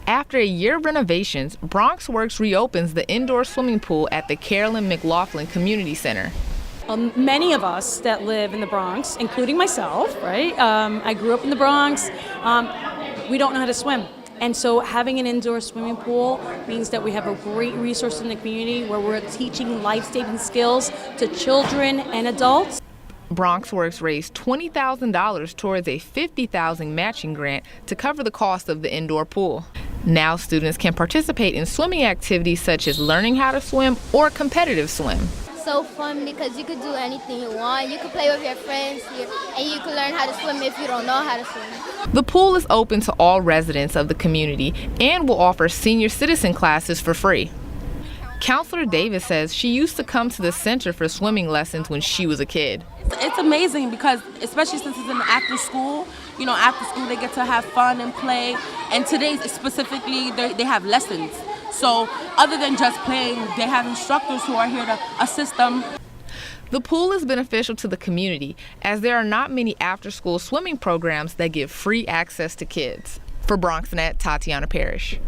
After a year of renovations, Bronxworks reopens the indoor swimming pool at the Carolyn McLaughlin Community Center. Many of us that live in the Bronx, including myself, right? I grew up in the Bronx. We don't know how to swim. And so having an indoor swimming pool means that we have a great resource in the community where we're teaching life-saving skills to children and adults. Bronxworks raised $20,000 towards a $50,000 matching grant to cover the cost of the indoor pool. Now students can participate in swimming activities such as learning how to swim or competitive swim. So fun because you could do anything you want. You could play with your friends here, and you could learn how to swim if you don't know how to swim. The pool is open to all residents of the community and will offer senior citizen classes for free. Counselor Davis says she used to come to the center for swimming lessons when she was a kid. It's amazing because, especially since it's in after school, after school they get to have fun and play. And today specifically, they have lessons. So other than just playing, they have instructors who are here to assist them. The pool is beneficial to the community as there are not many after-school swimming programs that give free access to kids. For BronxNet, Tatiana Parrish.